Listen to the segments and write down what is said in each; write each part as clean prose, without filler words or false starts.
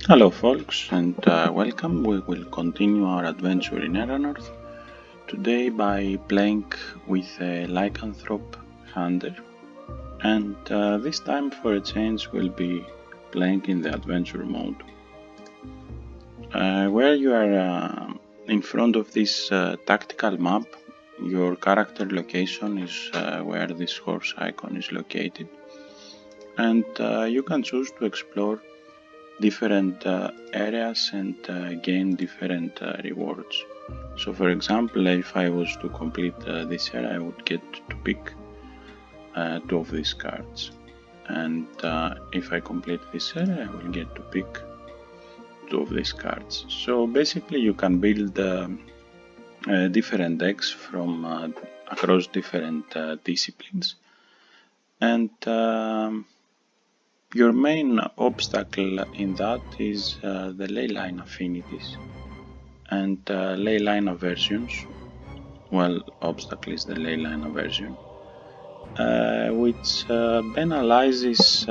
Hello folks and welcome. We will continue our adventure in North today by playing with a Lycanthrope hunter, and this time for a change we'll be playing in the adventure mode. Where you are in front of this tactical map, your character location is where this horse icon is located, and you can choose to explore different areas and gain different rewards. So for example, if I was to complete this area, I would get to pick 2 of these cards, and if I complete this area, I will get to pick 2 of these cards. So basically you can build different decks from across different disciplines, and your main obstacle in that is the leyline affinities and leyline aversions. Well, obstacle is the leyline aversion, which penalizes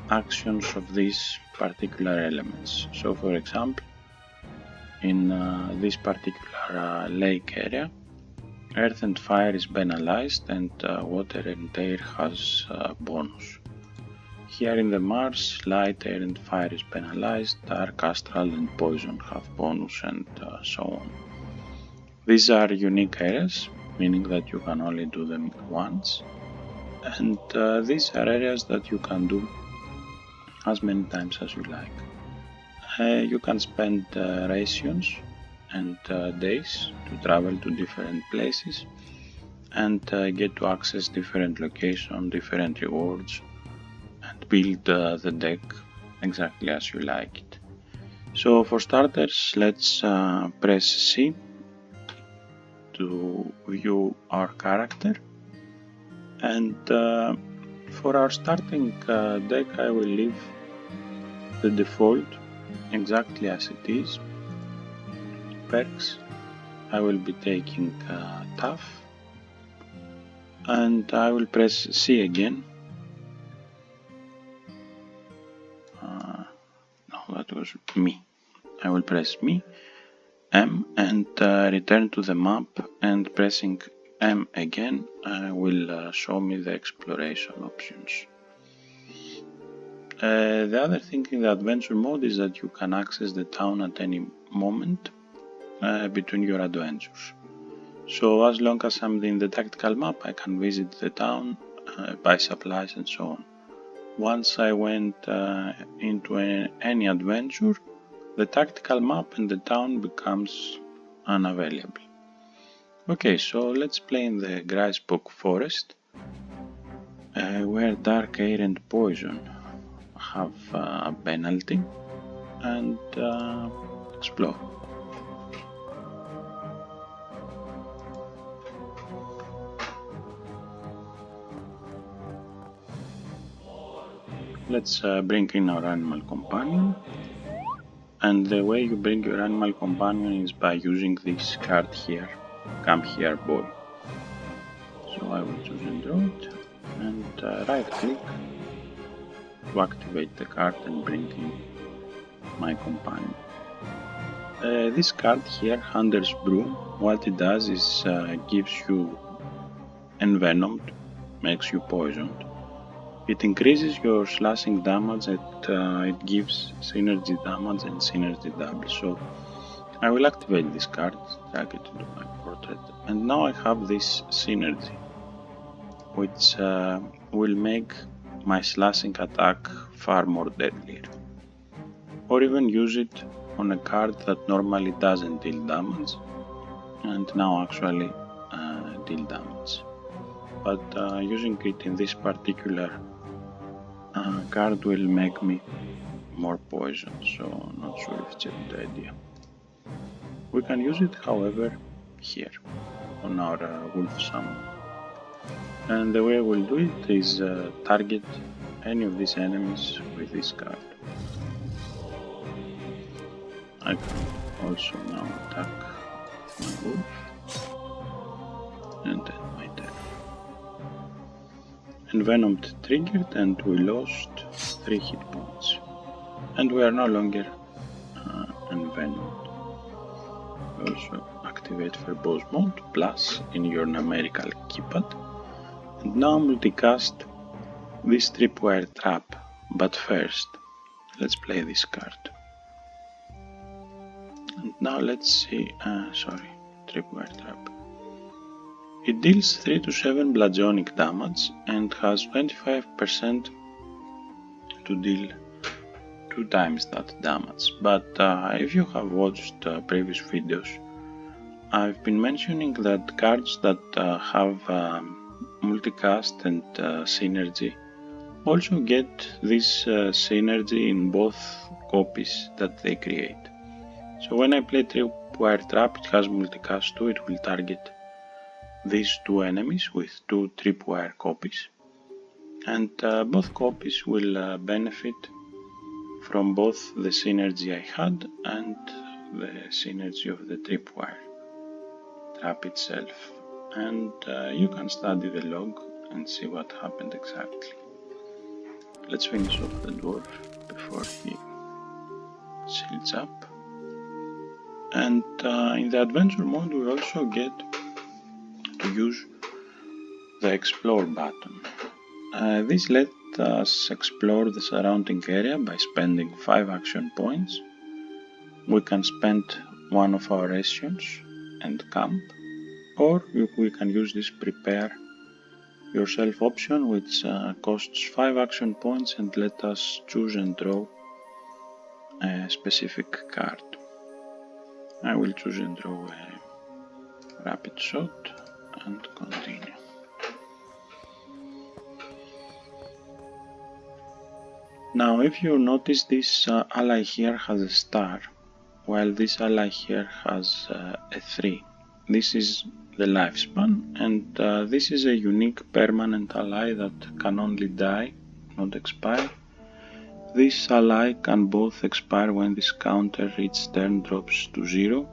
actions of these particular elements. So for example, in this particular lake area, earth and fire is penalized and water and air has bonus. Here in the Mars, light, air and fire is penalized, dark, astral and poison have bonus, and so on. These are unique areas, meaning that you can only do them once, and these are areas that you can do as many times as you like. You can spend rations and days to travel to different places and get to access different locations, different rewards, and build the deck exactly as you like it. So for starters, let's press C to view our character, and for our starting deck I will leave the default exactly as it is. Perks, I will be taking tough, and I will press C again. That was me. I will press me, M, and return to the map, and pressing M again will show me the exploration options. The other thing in the adventure mode is that you can access the town at any moment between your adventures. So as long as I'm in the tactical map, I can visit the town, buy supplies and so on. Once I went into any adventure, the tactical map and the town becomes unavailable. Okay, so let's play in the Gricebook Forest, where dark, air and poison have a penalty, and explore. Let's bring in our animal companion, and the way you bring your animal companion is by using this card here, come here boy. So I will choose and draw it, and right click to activate the card and bring in my companion. This card here, Hunter's Brew, what it does is gives you envenomed, makes you poisoned. It increases your slashing damage and it gives synergy damage and synergy double. So I will activate this card, drag it into my portrait, and now I have this synergy, which will make my slashing attack far more deadlier. Or even use it on a card that normally doesn't deal damage, and now actually deal damage. But using it in this particular card will make me more poison, so not sure if it's a good idea. We can use it, however, here on our wolf summon. And the way we'll do it is target any of these enemies with this card. I can also now attack my wolf and then my turn. Envenomed triggered and we lost 3 hit points. and we are no longer envenomed. Also activate verbose mode plus in your numerical keypad, and now multicast this tripwire trap, but first let's play this card. And now let's see, tripwire trap. It deals 3 to 7 bludgeoning damage and has 25% to deal 2 times that damage, but if you have watched previous videos, I've been mentioning that cards that have multicast and synergy also get this synergy in both copies that they create. So when I play Tripwire Trap, it has multicast too, it will target these 2 enemies with 2 Tripwire copies, and both copies will benefit from both the synergy I had and the synergy of the Tripwire Trap itself, and you can study the log and see what happened exactly. Let's finish off the dwarf before he shields up, and in the adventure mode we also get to use the explore button. This lets us explore the surrounding area by spending 5 action points. We can spend one of our rations and camp, or we can use this prepare yourself option, which costs 5 action points and let us choose and draw a specific card. I will choose and draw a rapid shot and continue. Now if you notice, this ally here has a star, while this ally here has a 3. This is the lifespan, and this is a unique permanent ally that can only die, not expire. This ally can both expire when this counter its turn drops to 0,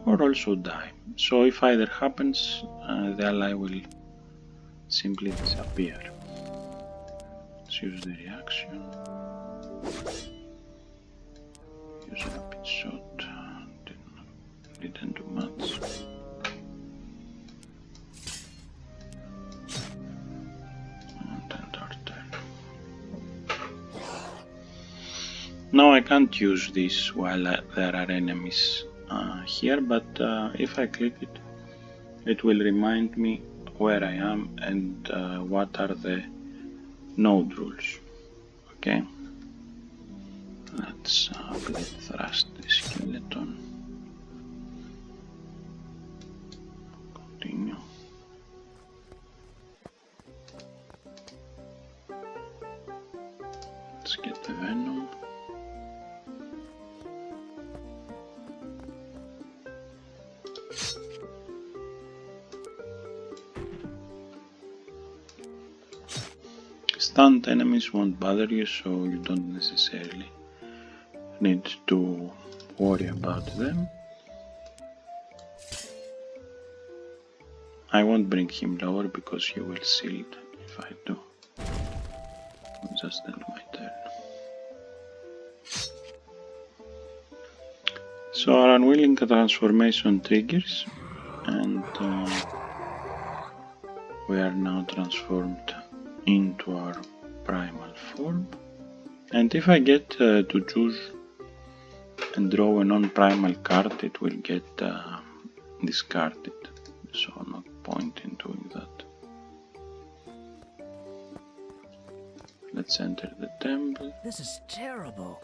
or also die. So if either happens, the ally will simply disappear. Let's use the reaction. Use rapid shot. Didn't do much. And end our turn. Now I can't use this while there are enemies here, but if I click it, it will remind me where I am and what are the node rules. Okay, let's blade thrust the skeleton. Continue. Let's get the venom. Stunned enemies won't bother you, so you don't necessarily need to worry about them. I won't bring him lower because he will shield if I do. I'll just end my turn. So our unwilling transformation triggers, and we are now transformed into our primal form. And if I get to choose and draw a non-primal card, it will get discarded. So no point in doing that. Let's enter the temple. This is terrible.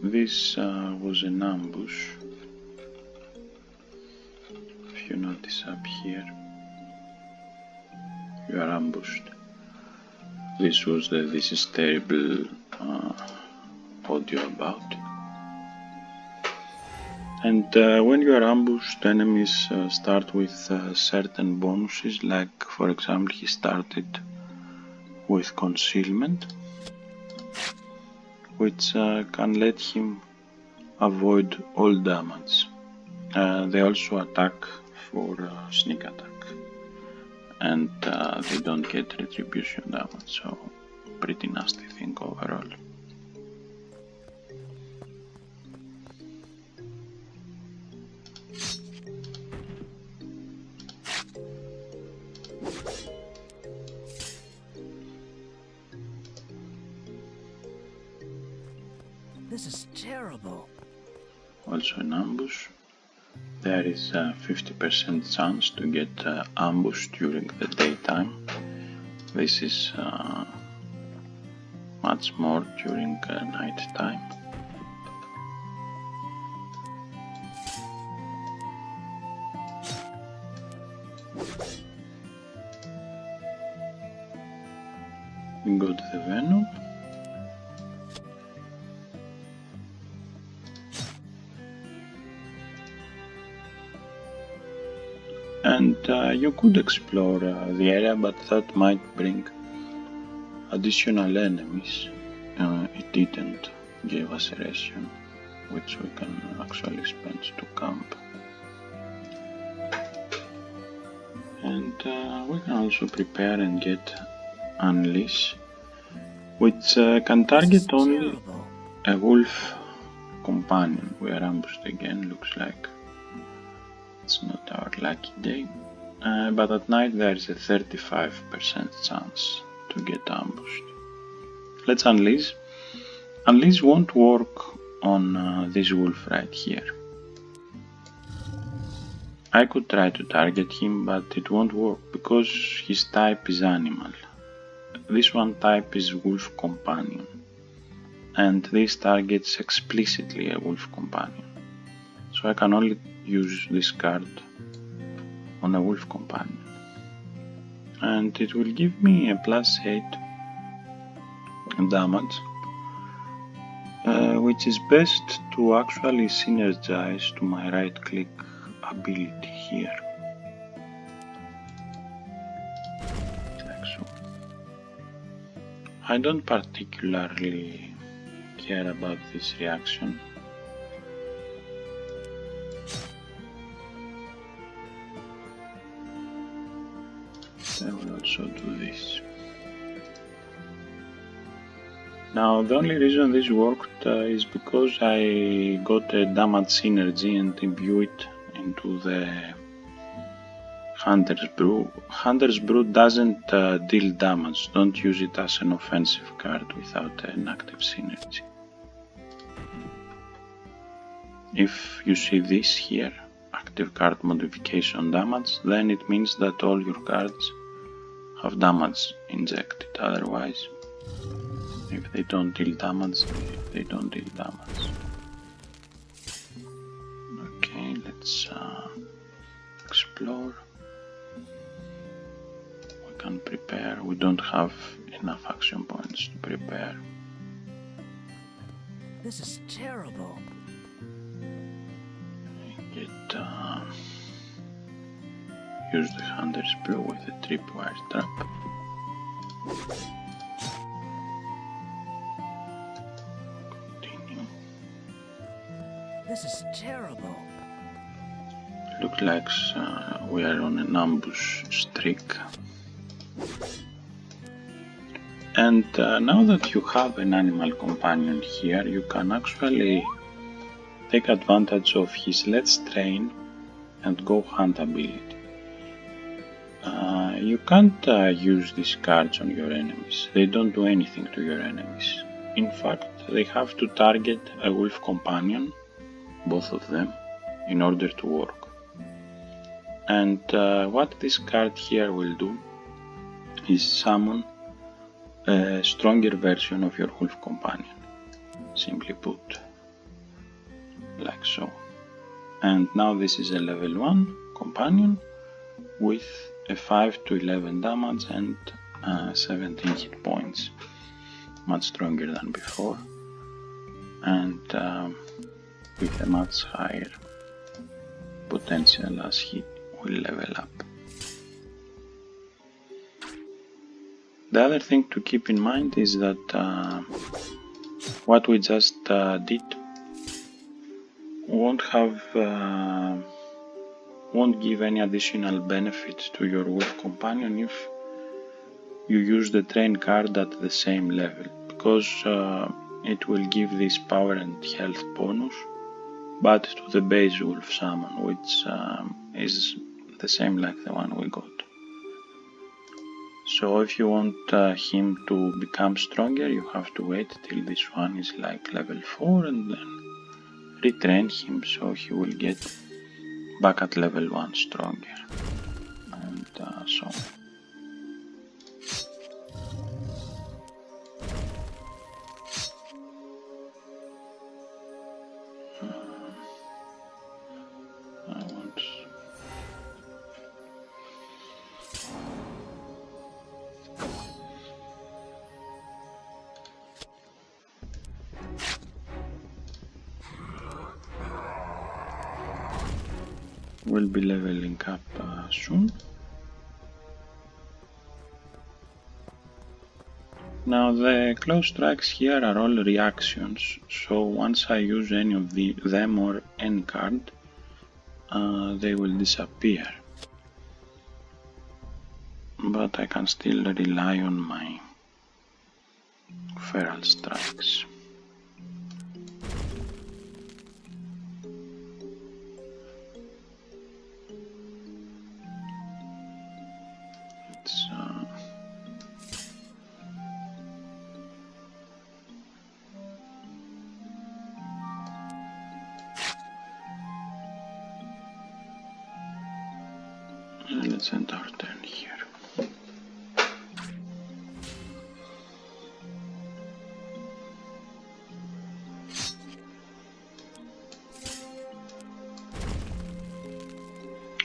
This was an ambush. If you notice up here, you are ambushed. This was the "this is terrible" audio about. And when you are ambushed, enemies start with certain bonuses, like for example he started with concealment, which can let him avoid all damage. They also attack for sneak attack, and they don't get retribution damage, so pretty nasty thing overall. This is terrible. Also in ambush, there is a 50% chance to get ambushed during the daytime. This is much more during night time. We got the venom. And you could explore the area, but that might bring additional enemies. It didn't give us a ration, which we can actually spend to camp. And we can also prepare and get Unleash, which can target only a wolf companion. We are ambushed again, looks like. It's not our lucky day, but at night there is a 35% chance to get ambushed. Let's unleash. Unleash won't work on this wolf right here. I could try to target him, but it won't work because his type is animal. This one type is wolf companion, and this targets explicitly a wolf companion. So I can only use this card on a wolf companion, and it will give me a +8 damage, which is best to actually synergize to my right click ability here, like so. I don't particularly care about this reaction. I will also do this. Now the only reason this worked is because I got a damage synergy and imbue it into the Hunter's Brew. Hunter's Brew doesn't deal damage, don't use it as an offensive card without an active synergy. If you see this here, active card modification damage, then it means that all your cards have damage injected, otherwise if they don't deal damage, they don't deal damage. Okay, let's explore. We can prepare, we don't have enough action points to prepare. This is terrible. Use the Hunter's Brew with a tripwire trap. Continue. This is terrible. Looks like we are on an ambush streak. And now that you have an animal companion here, you can actually take advantage of his Let's Train and Go Hunt ability. You can't use these cards on your enemies. They don't do anything to your enemies. In fact, they have to target a wolf companion, both of them, in order to work. And what this card here will do is summon a stronger version of your wolf companion, simply put, like so. And now this is a level 1 companion with a 5 to 11 damage and 17 hit points, much stronger than before, and with a much higher potential as he will level up. The other thing to keep in mind is that what we just did won't give any additional benefit to your wolf companion if you use the train card at the same level, because it will give this power and health bonus, but to the base wolf summon, which is the same like the one we got. So if you want him to become stronger, you have to wait till this one is like level 4 and then retrain him so he will get back at level 1 stronger, and so on. We'll be leveling up soon. Now the close strikes here are all reactions, so once I use any of them or any card, they will disappear. But I can still rely on my feral strikes. Let's end our turn here.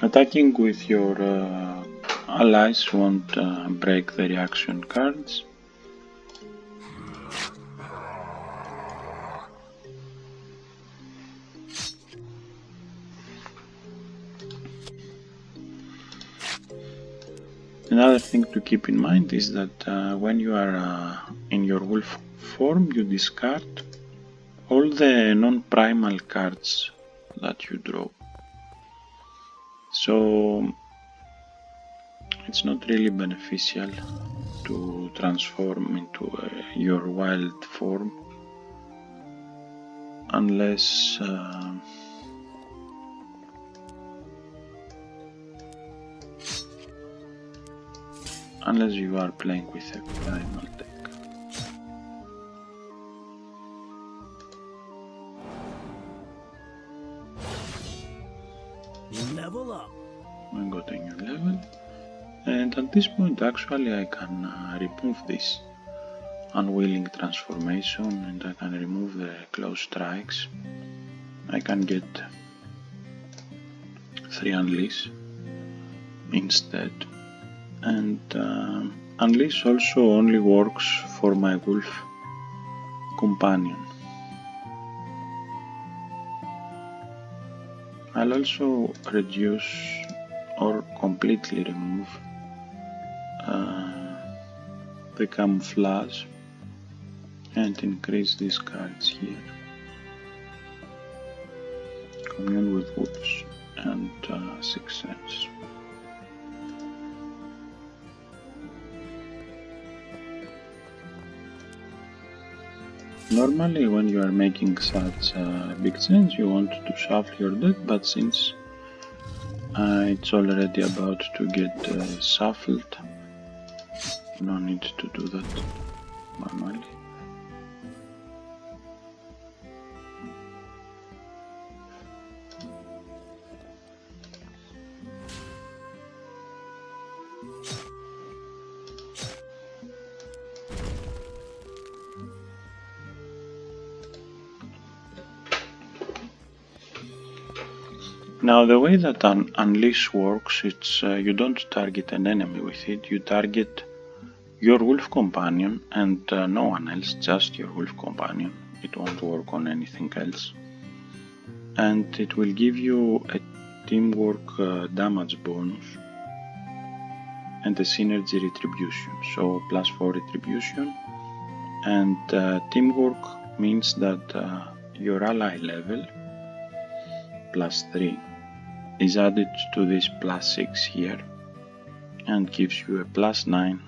Attacking with your allies won't break the reaction cards. Another thing to keep in mind is that when you are in your wolf form, you discard all the non-primal cards that you draw. So it's not really beneficial to transform into your wild form unless you are playing with a primal deck. Level up. I got a new level, and at this point actually I can remove this unwilling transformation, and I can remove the close strikes. I can get 3 unleash instead, and unleash also only works for my wolf companion. I'll also reduce or completely remove the camouflage and increase these cards here. Commune with Wolves and Sixth Sense. Normally when you are making such big change you want to shuffle your deck, but since it's already about to get shuffled, no need to do that manually. Now the way that an unleash works, it's you don't target an enemy with it, you target your wolf companion and no one else, just your wolf companion. It won't work on anything else. And it will give you a teamwork damage bonus and a synergy retribution, so +4 retribution. And teamwork means that your ally level +3 is added to this +6 here and gives you a +9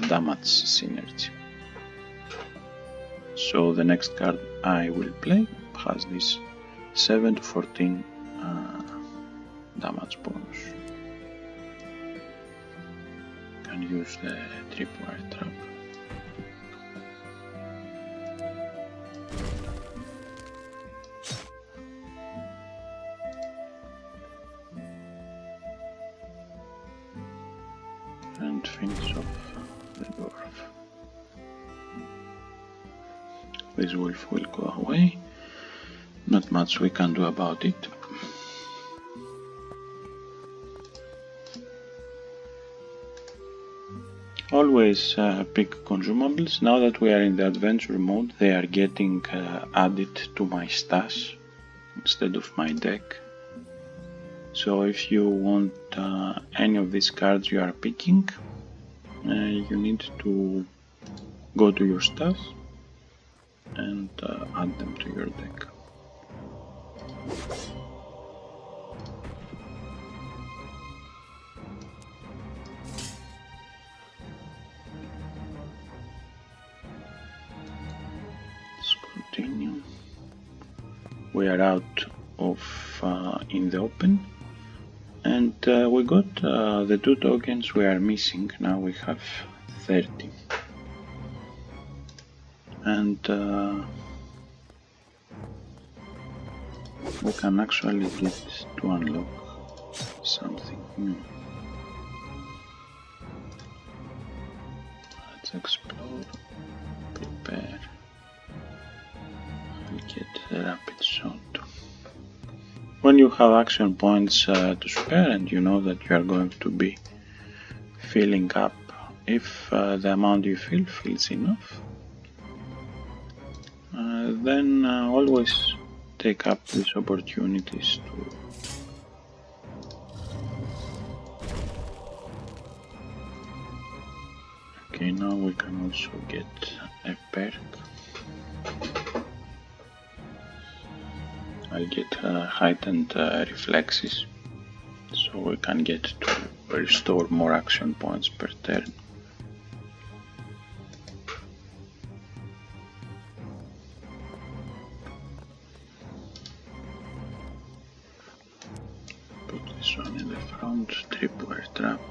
damage synergy. So the next card I will play has this 7 to 14 damage bonus. Can use the tripwire trap. And finish off the dwarf. This wolf will go away. Not much we can do about it. Always pick consumables. Now that we are in the adventure mode, they are getting added to my stash instead of my deck. So if you want any of these cards you are picking, you need to go to your stash and add them to your deck. Let's continue. We are out of in the open, and we got the 2 tokens we are missing. Now we have 30. And we can actually get to unlock something new. Let's explore, prepare. I'll get the rapid shot. When you have action points to spare and you know that you are going to be filling up, if the amount you fill feels enough, then always take up these opportunities to okay, now we can also get a perk. I'll get heightened reflexes, so we can get to restore more action points per turn. Put this one in the front, tripwire trap.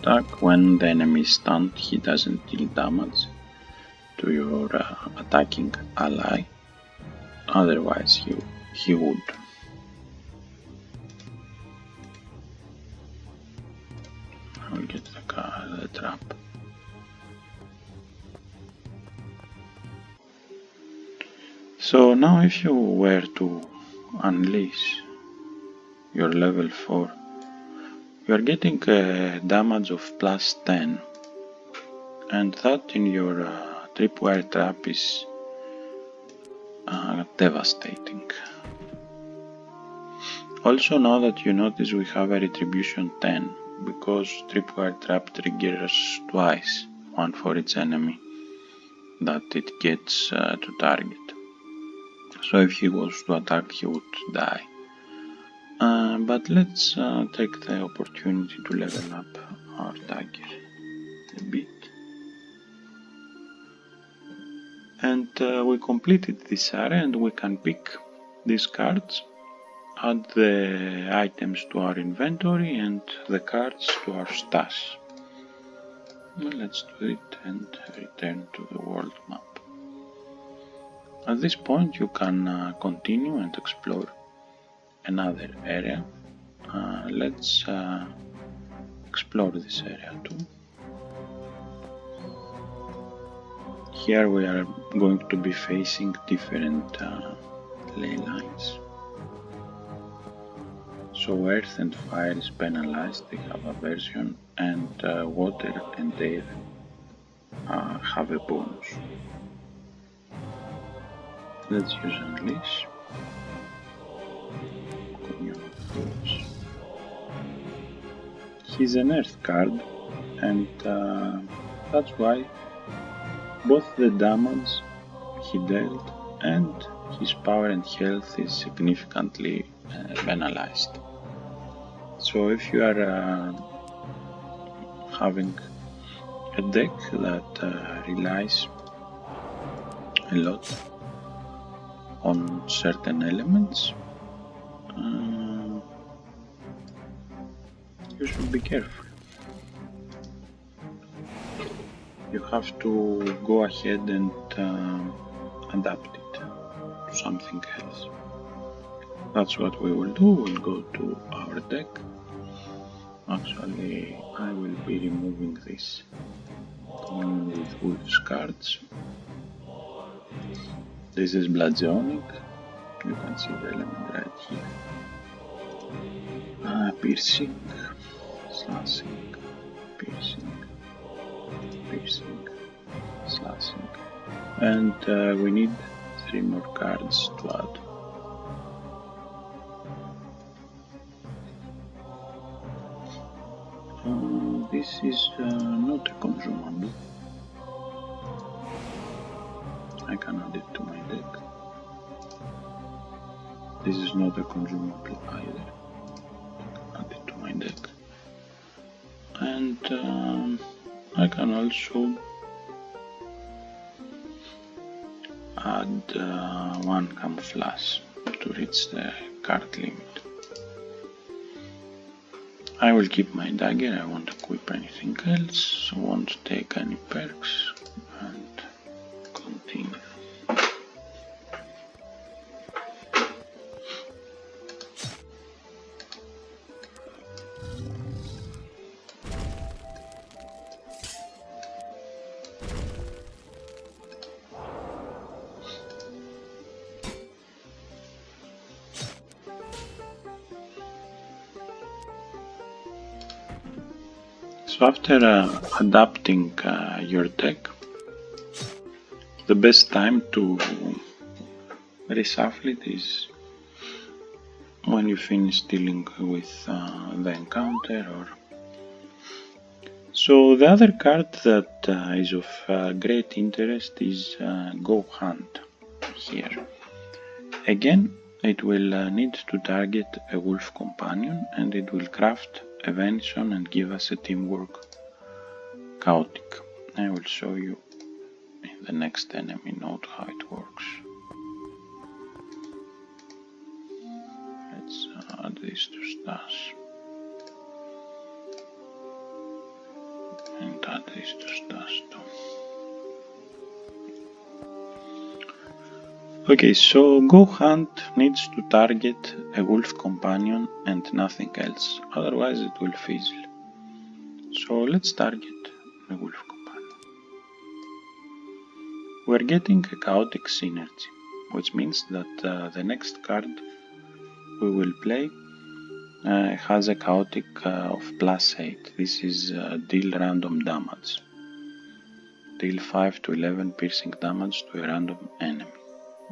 Attack. When the enemy is stunned, he doesn't deal damage to your attacking ally. Otherwise, he would. I'll get the trap. So now if you were to unleash your level 4, you are getting a damage of +10, and that in your tripwire trap is devastating. Also, now that you notice, we have a retribution 10, because tripwire trap triggers twice, one for each enemy that it gets to target. So if he was to attack, he would die. But let's take the opportunity to level up our dagger a bit. And we completed this area, and we can pick these cards, add the items to our inventory and the cards to our stash. Well, let's do it and return to the world map. At this point you can continue and explore another area. Let's explore this area too. Here we are going to be facing different ley lines. So earth and fire is penalized, they have aversion, and water and air have a bonus. Let's use Unleash. he's an earth card, and that's why both the damage he dealt and his power and health is significantly penalized. So if you are having a deck that relies a lot on certain elements, you should be careful. You have to go ahead and adapt it to something else. That's what we will do. We'll go to our deck. Actually, I will be removing this common with wolves cards. This is bludgeoning. You can see the element right here. Piercing, slashing, piercing, piercing, slashing. And we need 3 more cards to add. This is not a consumable. I can add it to my deck. This is not a consumable either. I can add it to my deck. And I can also add 1 camouflage to reach the card limit. I will keep my dagger, I won't equip anything else, I won't take any perks, and continue. So after adapting your deck, the best time to reshuffle it is when you finish dealing with the encounter. So the other card that is of great interest is Go Hunt here. Again, it will need to target a wolf companion, and it will craft a venison and give us a teamwork chaotic. I will show you in the next enemy node how it works. Let's add this to stash and add this to stash too. Okay, so Go Hunt needs to target a wolf companion and nothing else, otherwise it will fizzle. So let's target a wolf companion. We're getting a chaotic synergy, which means that the next card we will play has a chaotic of +8. This is deal random damage. Deal 5 to 11 piercing damage to a random enemy.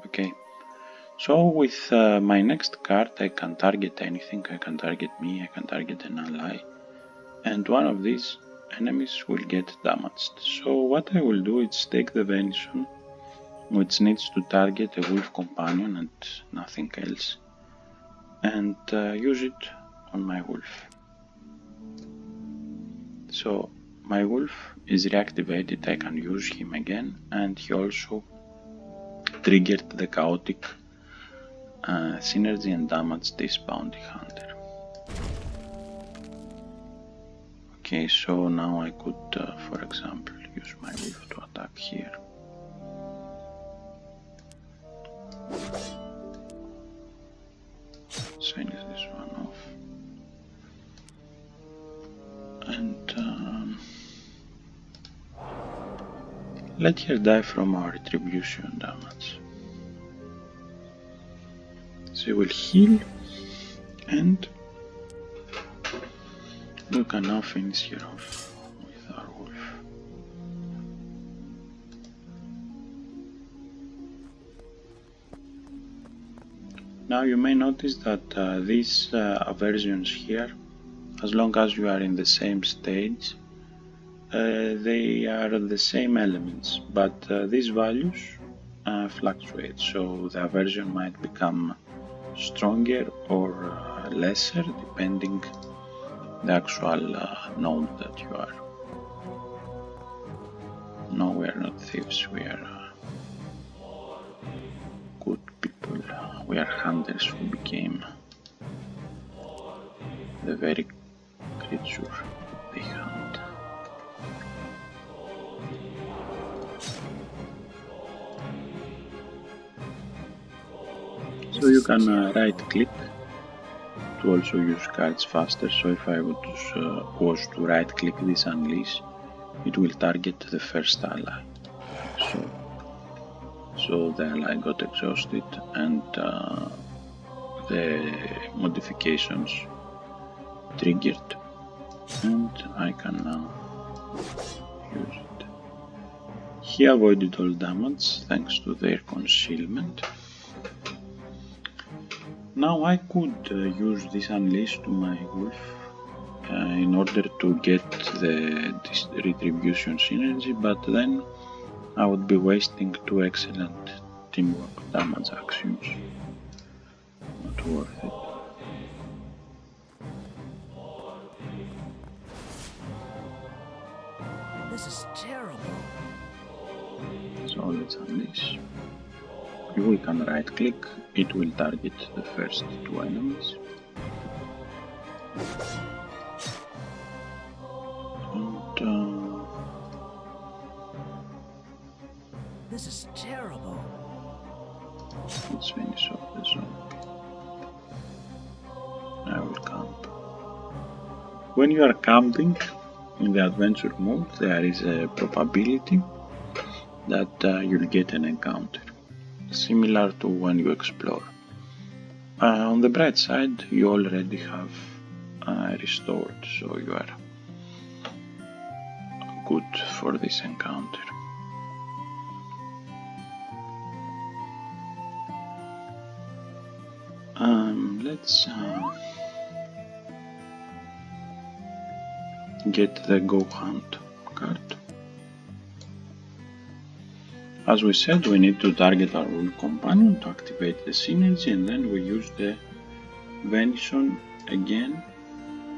Okay, so with my next card I can target anything. I can target me, I can target an ally, and one of these enemies will get damaged. So what I will do is take the venison, which needs to target a wolf companion and nothing else, and use it on my wolf. So my wolf is reactivated, I can use him again, and he also triggered the chaotic synergy and damaged this bounty hunter. Okay, so now I could, for example, use my wolf to attack here. Finish this one off. And let her die from our retribution damage. She will heal, and we can now finish her off with our wolf. Now you may notice that these aversions here, as long as you are in the same stage, they are the same elements, but these values fluctuate, so the aversion might become stronger or lesser depending the actual node that you are. No, we are not thieves, we are good people. We are hunters who became the very creature they hunt. So you can right click to also use cards faster. So if I was to right click this unleash, it will target the first ally. So the ally got exhausted and the modifications triggered, and I can now use it. He avoided all damage thanks to their concealment. Now I could use this unleash to my wolf in order to get the retribution synergy, but then I would be wasting two excellent teamwork damage actions. Not worth it. This is terrible. So let's unleash. If we can right click, it will target the first two enemies. And This is terrible. let's finish off the zombie. I will camp. When you are camping in the adventure mode, there is a probability that you'll get an encounter, similar to when you explore. On the bright side, you already have restored, so you are good for this encounter. Let's get the Go Hunt card. As we said, we need to target our wolf companion to activate the synergy, and then we use the venison again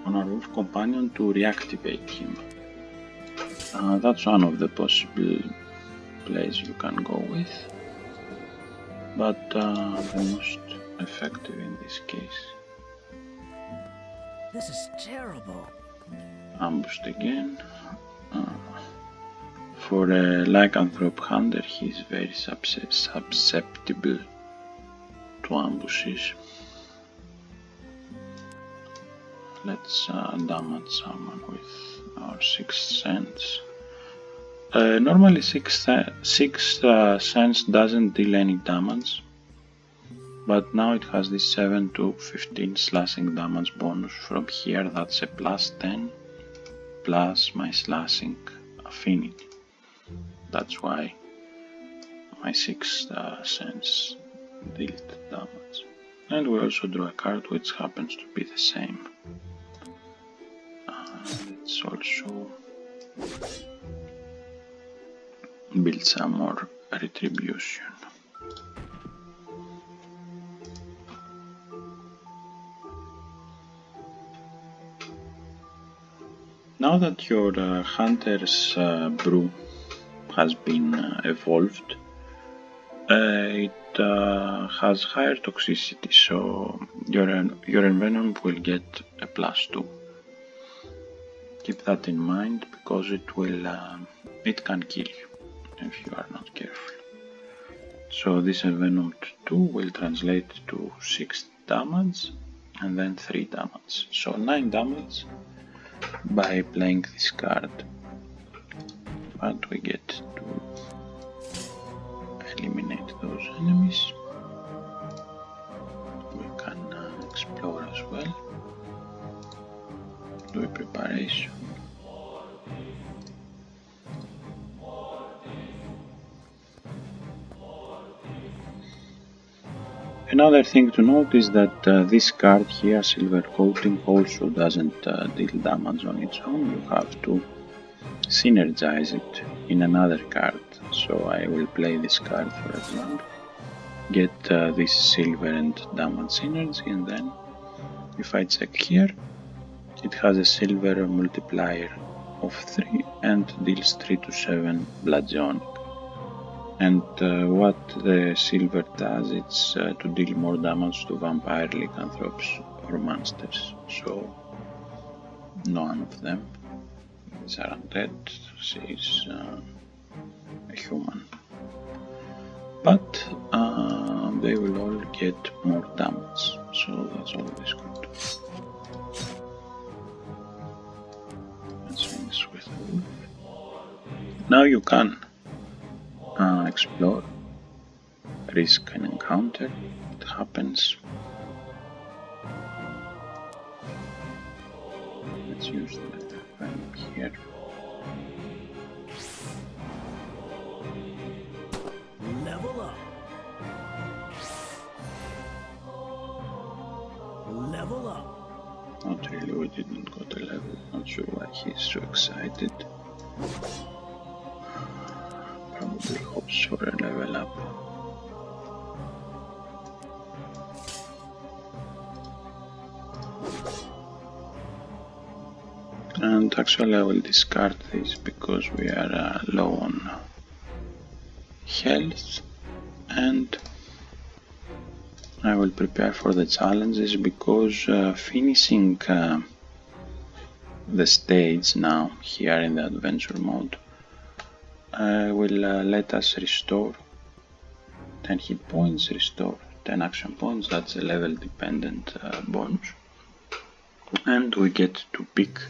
on our wolf companion to reactivate him. That's one of the possible plays you can go with, but the most effective in this case. This is terrible. Ambushed again. For a Lycanthrope hunter, he is very susceptible to ambushes. Let's damage someone with our Sixth Sense. Normally Sixth Sense doesn't deal any damage, but now it has this 7 to 15 slashing damage bonus from here. That's a plus 10 plus my slashing affinity. That's why my Sixth Sense dealt damage. And we also draw a card which happens to be the same. Let's also build some more retribution. Now that your hunter's brew has been evolved, it has higher toxicity, so your envenom will get a +2. Keep that in mind because it can kill you if you are not careful. So this envenomed 2 will translate to 6 damage and then 3 damage. So 9 damage by playing this card. But we get to eliminate those enemies. We can explore as well. Do a preparation. Another thing to note is that this card here, Silver Coating, also doesn't deal damage on its own. You have to synergize it in another card. So I will play this card for example, get this silver and damage synergy, and then if I check here, it has a silver multiplier of 3 and deals 3 to 7 bludgeoning. And what the silver does, it's to deal more damage to vampire, lycanthropes or monsters. So none of them. These are undead, she is a human. But they will all get more damage, so that's always good. Let's finish with a wolf. Now you can explore, risk an encounter, it happens. Let's use the venom here. Level up. Level up. Not really, we didn't got a level, not sure why he's so excited. Probably hopes for a level up. And actually I will discard this because we are low on health, and I will prepare for the challenges because finishing the stage now here in the adventure mode will let us restore 10 hit points, restore 10 action points. That's a level dependent bonus, and we get to pick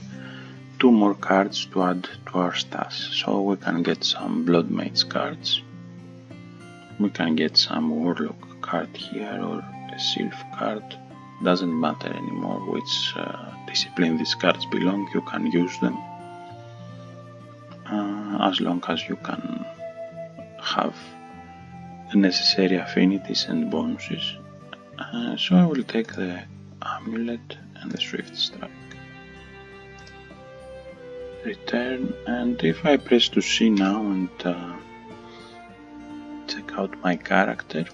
2 more cards to add to our stash. So we can get some Blood Mage cards, we can get some Warlock card here or a Sylph card, doesn't matter anymore which discipline these cards belong, you can use them as long as you can have the necessary affinities and bonuses. So I will take the Amulet and the Swift Strike. Return, and if I press to C now and check out my character,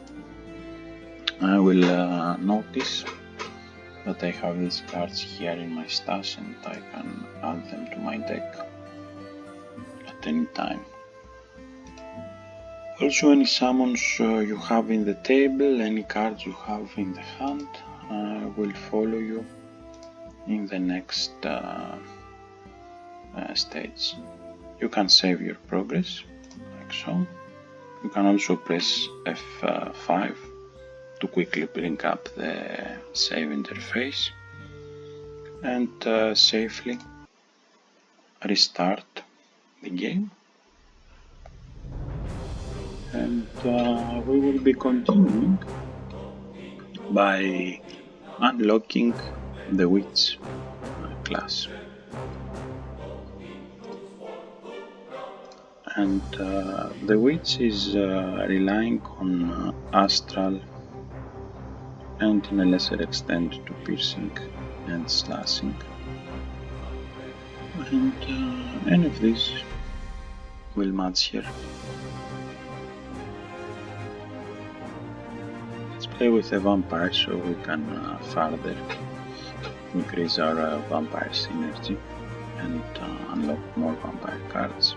I will notice that I have these cards here in my stash and I can add them to my deck at any time. Also, any summons you have in the table, any cards you have in the hand will follow you in the next stage. You can save your progress, like so. You can also press F5 to quickly bring up the save interface and safely restart the game. And we will be continuing by unlocking the Witch class. And the Witch is relying on Astral and in a lesser extent to piercing and slashing. And any of these will match here. Let's play with a vampire so we can further increase our vampire synergy and unlock more vampire cards.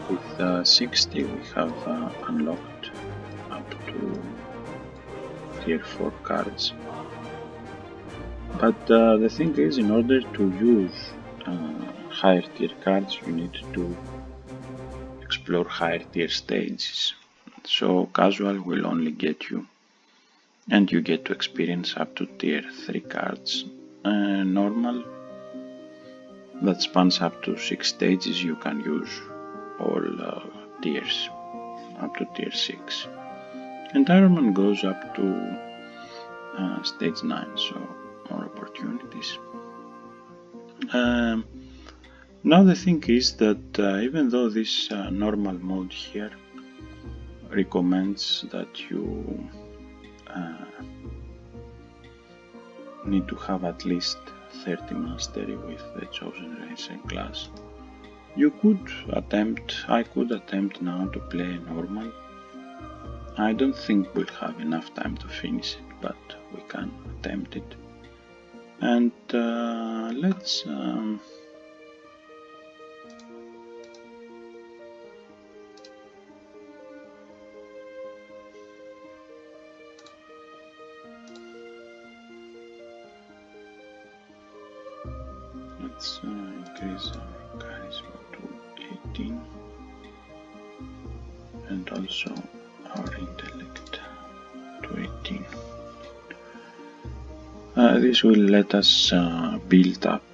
With 60 we have unlocked up to tier 4 cards. But the thing is, in order to use higher tier cards you need to explore higher tier stages. So casual will only get you, and you get to experience up to tier 3 cards. Normal, that spans up to 6 stages, you can use all tiers up to tier 6. And Ironman goes up to stage 9, so more opportunities. Now the thing is that even though this normal mode here recommends that you need to have at least 30 mastery with the chosen race and class. I could attempt now to play normal. I don't think we'll have enough time to finish it, but we can attempt it. And let's increase our charisma to 18 and also our intellect to 18. This will let us build up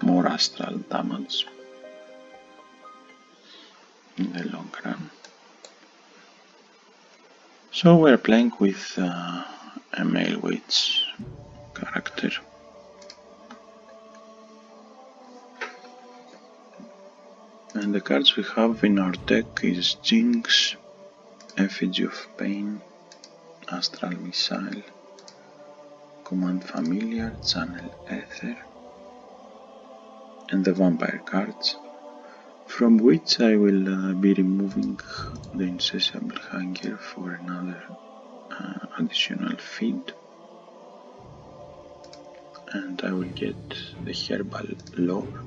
more astral damage in the long run. So we're playing with a male witch character. And the cards we have in our deck is Jinx, Effigy of Pain, Astral Missile, Command Familiar, Channel Ether, and the Vampire cards, from which I will be removing the Insatiable Hunger for another additional feed, and I will get the Herbal Lore,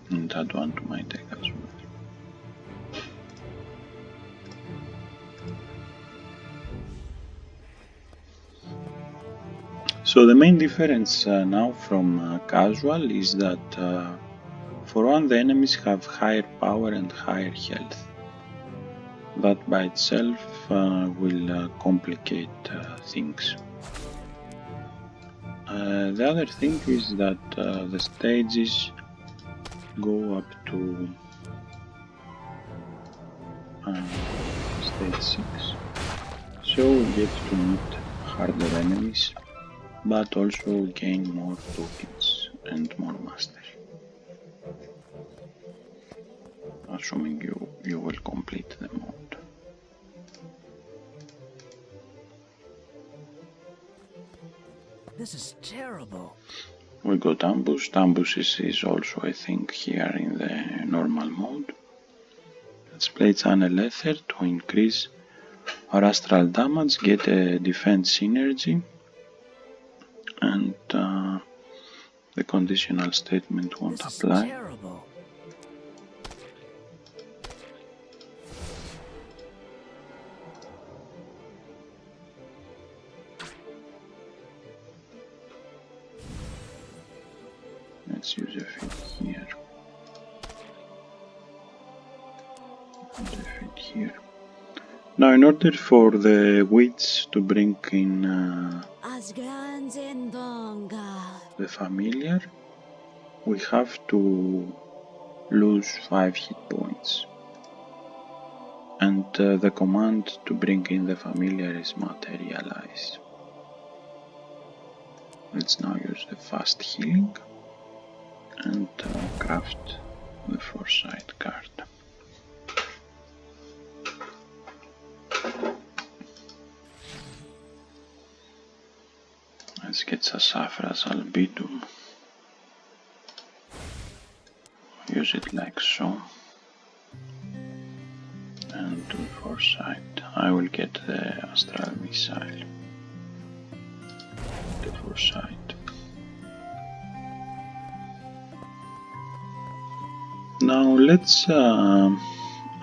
and add one to my deck as well. So the main difference now from casual is that for one the enemies have higher power and higher health. That by itself will complicate things. The other thing is that the stages go up to stage 6, so we get to meet harder enemies, but also gain more tokens and more mastery, assuming you will complete the mode. This is terrible. We got Ambush. Ambush is also, I think, here in the normal mode. Let's play Channel Ether to increase our astral damage, get a defense synergy, and the conditional statement won't apply. Terrible. Let's use a feed here. And a feed here. Now, in order for the witch to bring in the familiar, we have to lose 5 hit points. And the command to bring in the familiar is materialize. Let's now use the fast healing and craft the foresight card. Let's get Sassafras Albidum. Use it like so. And do foresight. I will get the Astral Missile. The foresight. Now let's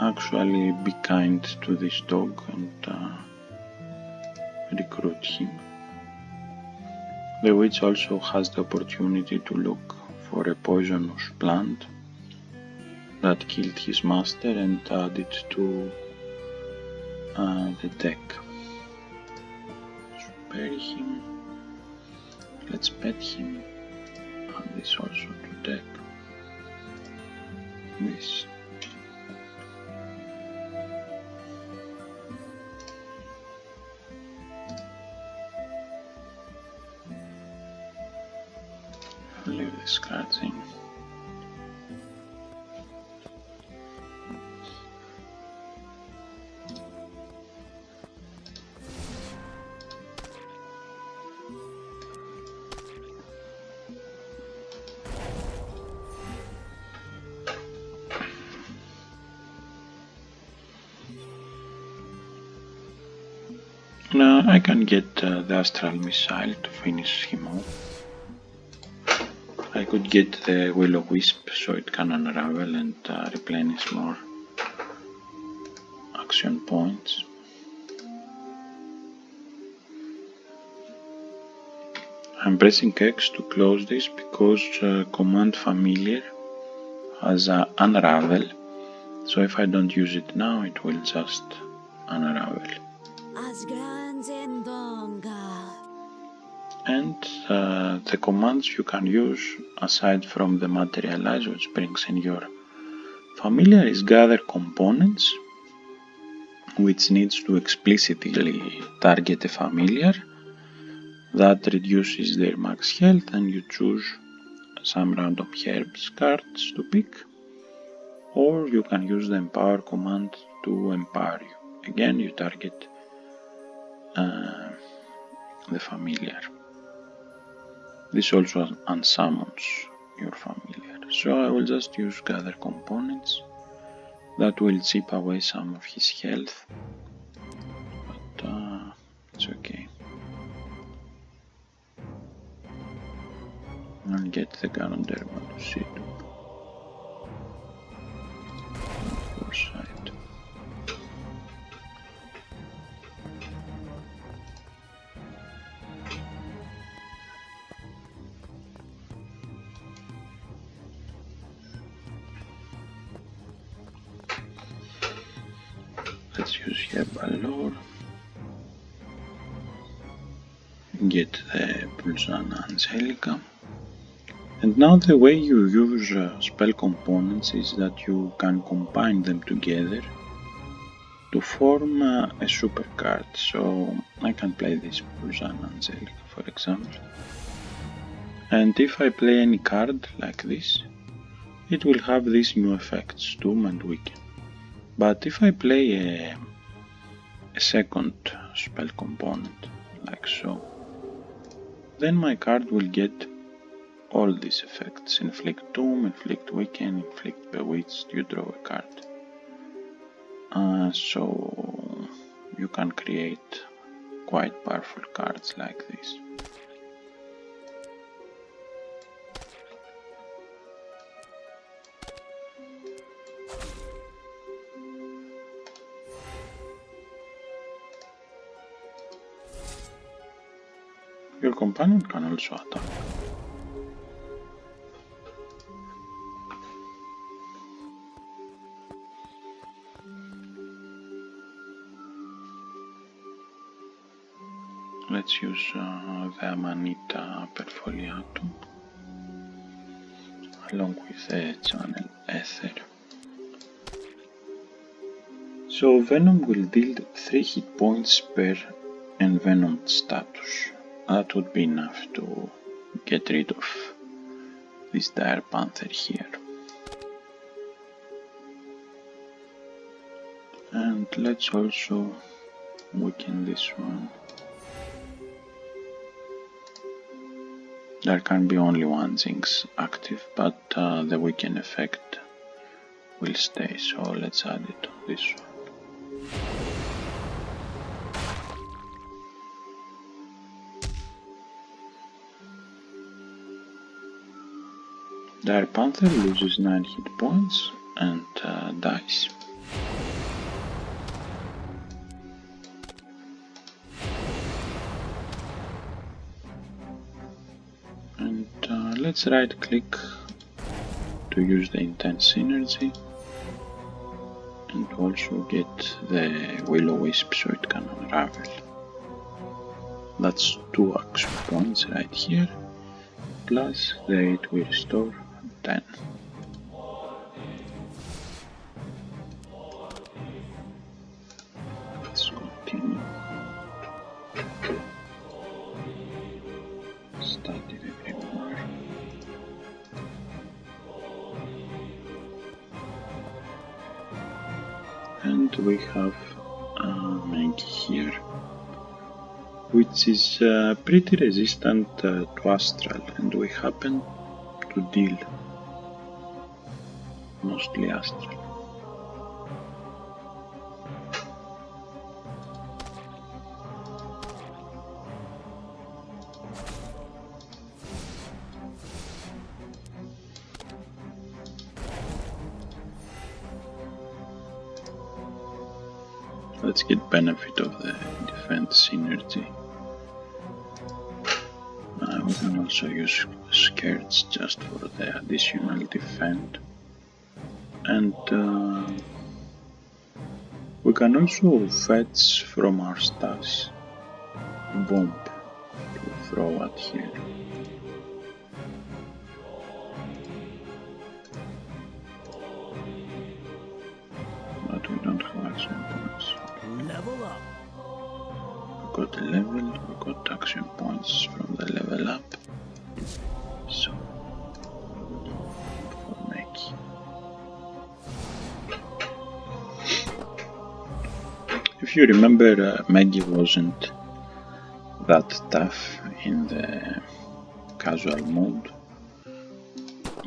actually be kind to this dog and recruit him. The witch also has the opportunity to look for a poisonous plant that killed his master and add it to the deck. So bury him. Let's pet him. Add this also to deck. This. Leave this cards in. I can get the astral missile to finish him off. I could get the will-o-wisp so it can unravel and replenish more action points. I'm pressing X to close this because command familiar has unravel, so if I don't use it now it will just unravel. And the commands you can use aside from the materialize, which brings in your familiar, is gather components, which needs to explicitly target a familiar. That reduces their max health, and you choose some random herbs cards to pick, or you can use the empower command to empower you. Again, you target the familiar. This also unsummons your familiar, so I will just use gather components. That will chip away some of his health, but it's okay. I'll get the Ganoderma to see to foresight. Let's use Herbal Lore. Get the Pulsana Angelica. And now the way you use spell components is that you can combine them together to form a super card. So I can play this Pulsana Angelica, for example. And if I play any card like this, it will have these new effects, Doom and Weaken. But if I play a second spell component, like so, then my card will get all these effects: Inflict Doom, Inflict Weaken, Inflict Bewitched, you draw a card. So you can create quite powerful cards like this. Your companion can also attack. Let's use the Amanita Perfoliatum along with the Channel Ether. So Venom will deal 3 hit points per envenomed status. That would be enough to get rid of this Dire Panther here. And let's also weaken this one. There can be only one Jinx active, but the weaken effect will stay, so let's add it to this one. Dire Panther loses 9 hit points and dies. And let's right click to use the intense synergy and also get the Will-O-Wisp so it can unravel. That's 2 action points right here, plus the 8 we restore 10. Let's continue. Study everywhere. And we have Mankey here, which is pretty resistant to Astral, and we happen to deal mostly Astral. Let's get benefit of the defense synergy. We can also use skirts just for the additional defend. And we can also fetch from our stash bomb to throw at here. But we don't have action points. Level up. We got a level, we got action points from the level up. So for Maggie. If you remember, Maggie wasn't that tough in the casual mode,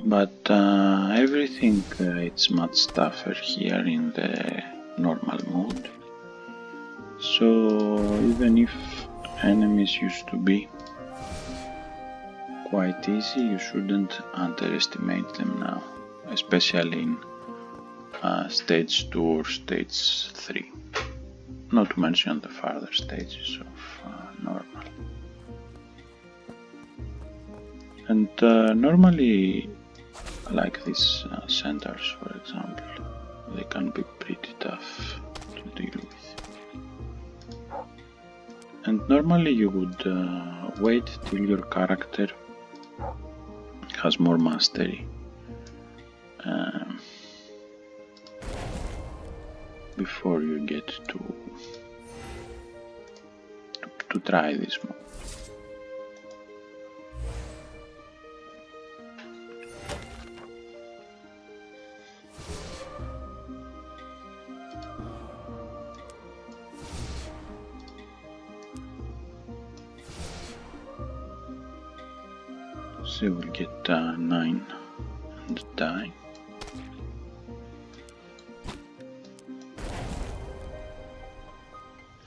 but everything it's much tougher here in the normal mode. So even if enemies used to be quite easy, you shouldn't underestimate them now, especially in stage 2 or stage 3, not to mention the further stages of normal. And normally, like these centers, for example, they can be pretty tough to deal with. And normally you would wait till your character has more mastery before you get to try this mode. So we'll get 9 and die.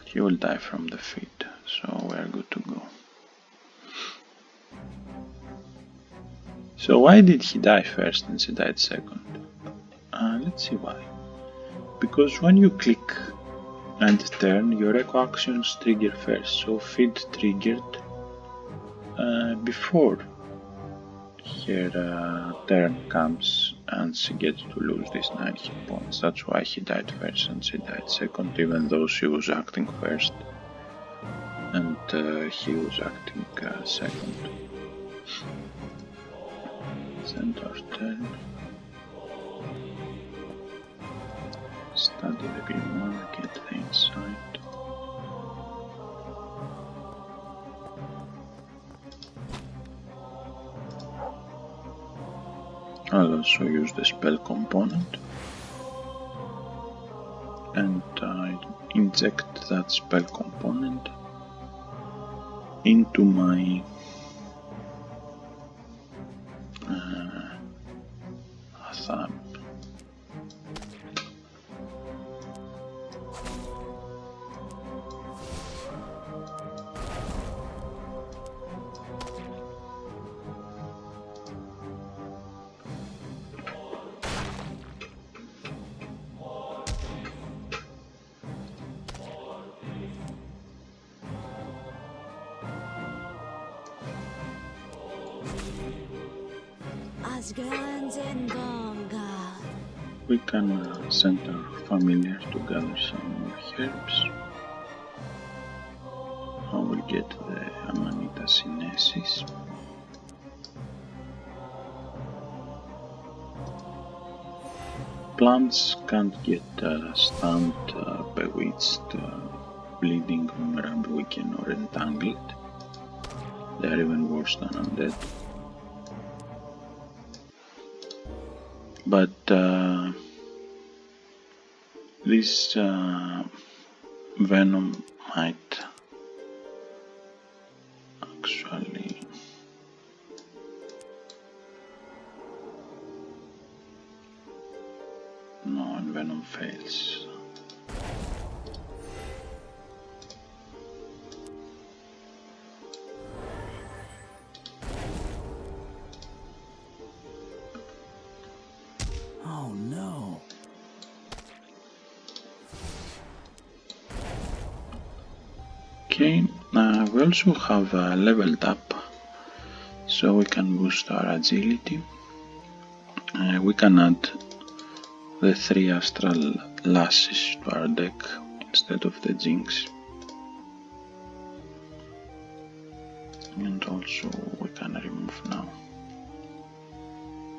He will die from the feet, so we're good to go. So why did he die first and she died second? Let's see why. Because when you click and turn, your echo actions trigger first, so feed triggered before her turn comes and she gets to lose these 9 hit points. That's why he died first and she died second, even though she was acting first and he was acting second. Centaur turn. Study the grimoire, get the insight. I'll also use the spell component and inject that spell component into my thumb. We can send our familiar to gather some more herbs. I will get the Amanita sinensis. Plants can't get stunned, bewitched, bleeding, vulnerable, weakened or entangled. They are even worse than undead. But this venom might actually no, and venom fails. Oh no. Okay, we also have leveled up, so we can boost our agility. We can add the 3 astral lasses to our deck instead of the jinx. And also we can remove now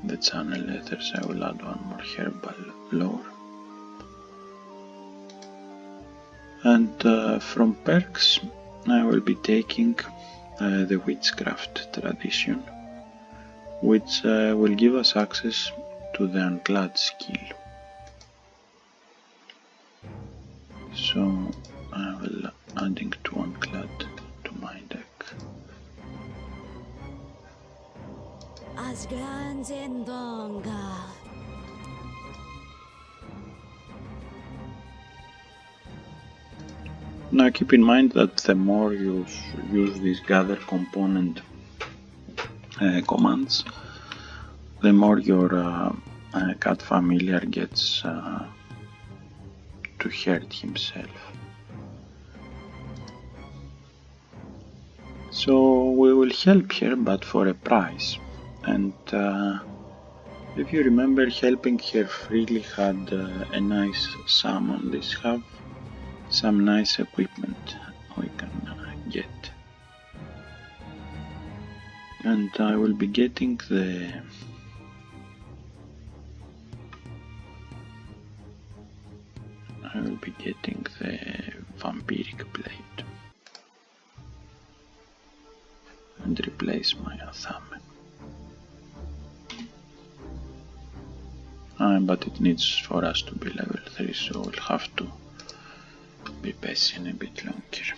the channel letters. I will add one more herbal lore. And from perks I will be taking the witchcraft tradition, which will give us access to the unclad skill. So I will adding 2 unclad to my deck. Now keep in mind that the more you use these gather component commands, the more your cat familiar gets to hurt himself. So we will help her, but for a price. And if you remember, helping her freely had a nice sum on this. Have some nice equipment we can get. And I will be getting the vampiric blade and replace my Athame. But it needs for us to be level 3, so we'll have to be patient a bit longer.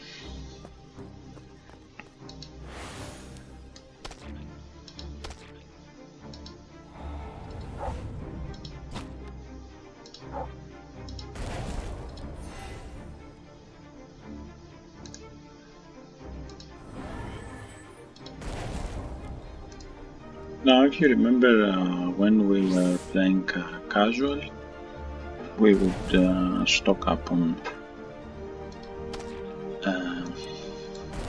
Now, if you remember when we were playing casual, we would stock up on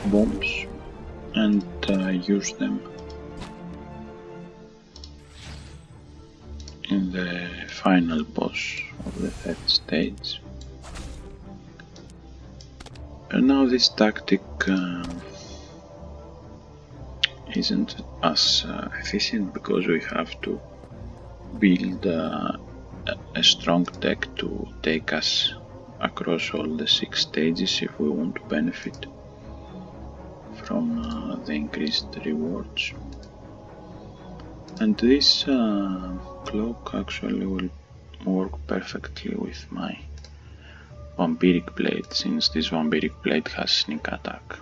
bombs and use them in the final boss of the 3rd stage. And now this tactic isn't as efficient because we have to build a strong deck to take us across all the 6 stages if we want to benefit from the increased rewards. And this cloak actually will work perfectly with my vampiric blade, since this vampiric blade has sneak attack.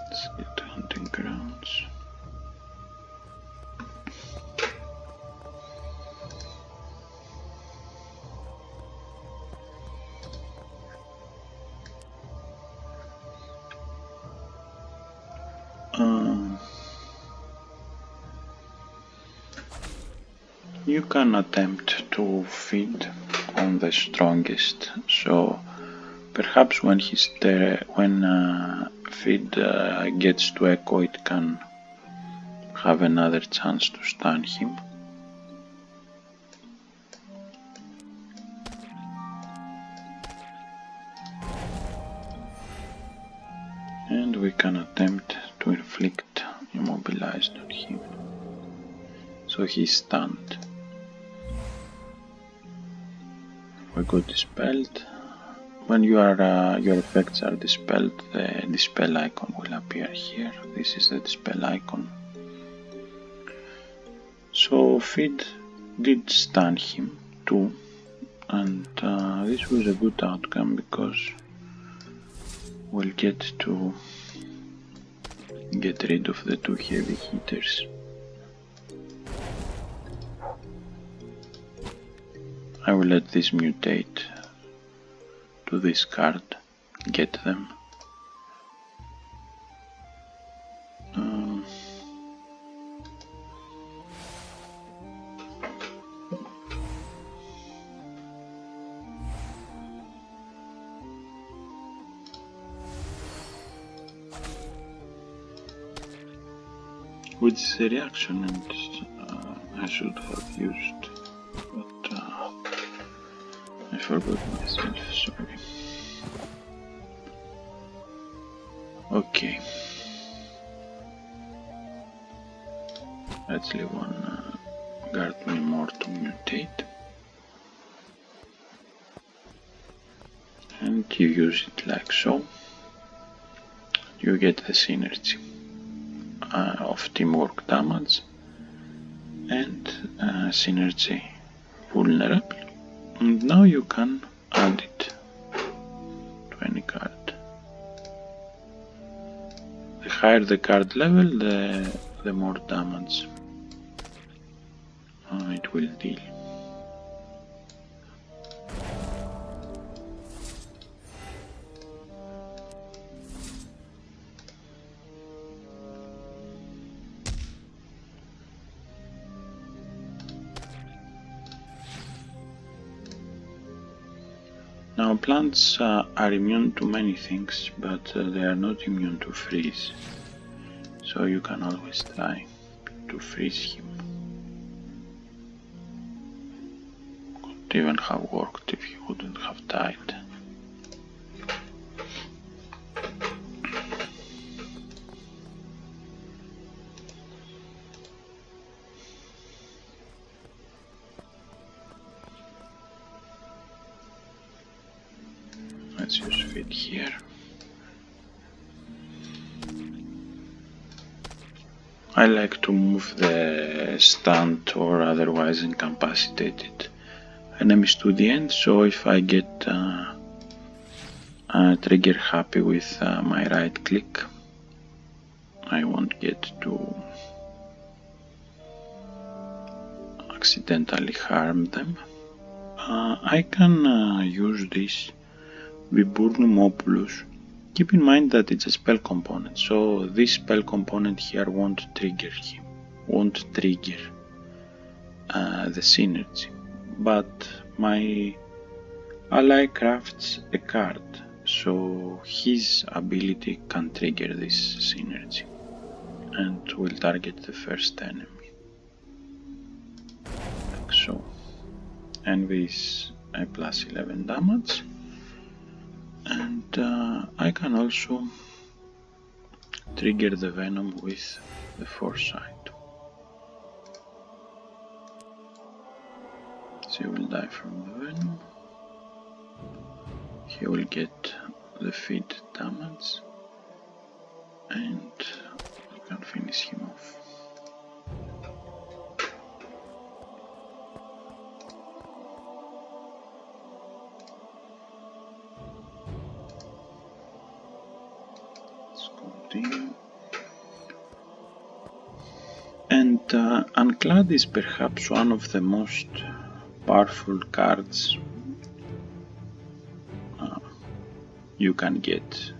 Let's get hunting grounds. You can attempt to feed on the strongest, so perhaps when feed gets to echo, it can have another chance to stun him. And we can attempt to inflict immobilized on him, so he's stunned. We got dispelled. When your effects are dispelled, the dispel icon will appear here. This is the dispel icon. So feed did stun him too, and this was a good outcome because we'll get to get rid of the 2 heavy hitters. I will let this mutate to this card, get them. which is a reaction, and I should have used, but I forgot myself, sorry. Okay. Let's leave one guard more to mutate. And you use it like so. You get the synergy of teamwork damage and synergy vulnerable. And now you can add it to any card. The higher the card level, the more damage it will deal. Now plants are immune to many things, but they are not immune to freeze, so you can always try to freeze him. Could even have worked if he wouldn't have died. Let's use feed here. I like to move the stunned or otherwise incapacitated enemies to the end, so if I get trigger happy with my right click, I won't get to accidentally harm them. I can use this Viburnum Opulus. Keep in mind that it's a spell component, so this spell component here won't trigger the synergy, but my ally crafts a card, so his ability can trigger this synergy and will target the first enemy, like so. Envy is a plus 11 damage, and I can also trigger the venom with the foresight. He will die from the venom. He will get the feed damage, and we can finish him off. Let's continue. And Unclad is perhaps one of the most powerful cards you can get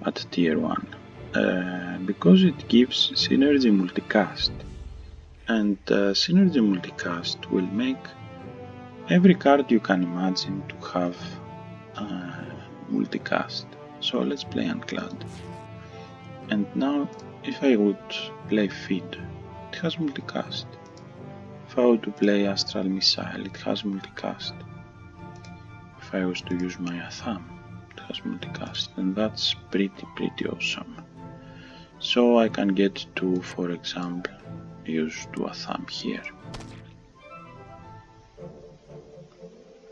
at tier 1 because it gives synergy multicast, and synergy multicast will make every card you can imagine to have multicast. So let's play Unclad, and now if I would play Feed, it has multicast. If I were to play Astral Missile, it has multicast. If I was to use my Atham, it has multicast, and that's pretty awesome. So I can get to, for example, use to Atham here.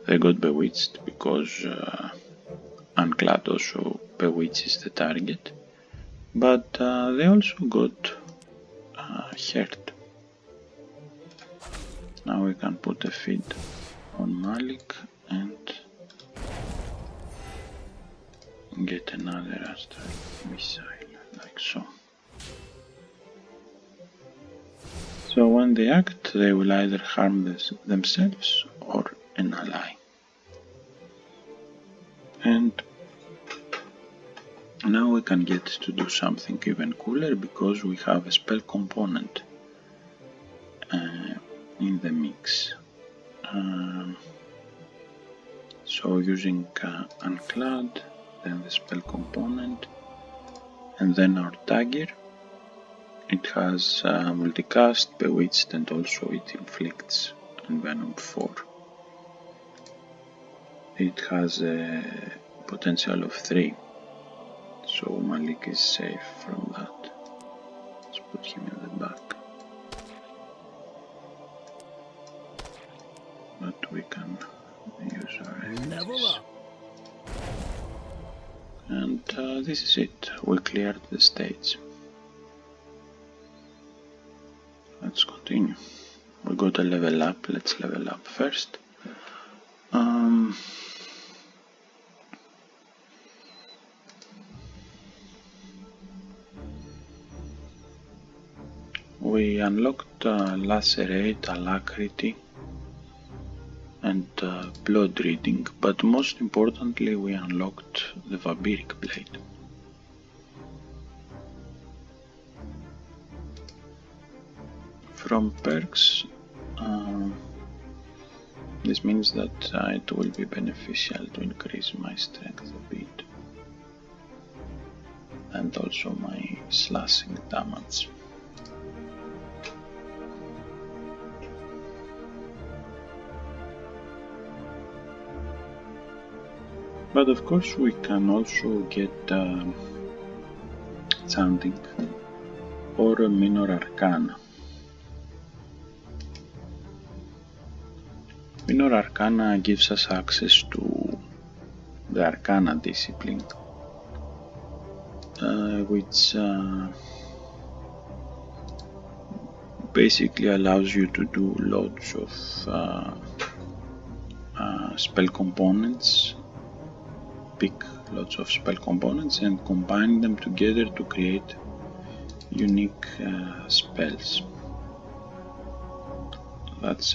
They got bewitched because Unclad also bewitches the target, but they also got hurt. Now we can put a feed on Malik and get another Astral Missile, like so. So when they act, they will either harm themselves or an ally. And now we can get to do something even cooler because we have a spell component in the mix. So using Unclad, then the spell component, and then our dagger, It has multicast, bewitched, and also it inflicts Envenom 4. It has a potential of 3, so Malik is safe from that. Let's put him in the back. But we can use our abilities. And this is it. We cleared the stage. Let's continue. We got a level up. Let's level up first. We unlocked Lacerate, Alacrity, and Blood Reading, but most importantly we unlocked the Vampiric Blade. From perks, this means that it will be beneficial to increase my strength a bit, and also my slashing damage. But of course we can also get chanting or a minor arcana. Minor arcana gives us access to the arcana discipline, which basically allows you to do loads of spell components, pick lots of spell components and combine them together to create unique spells. That's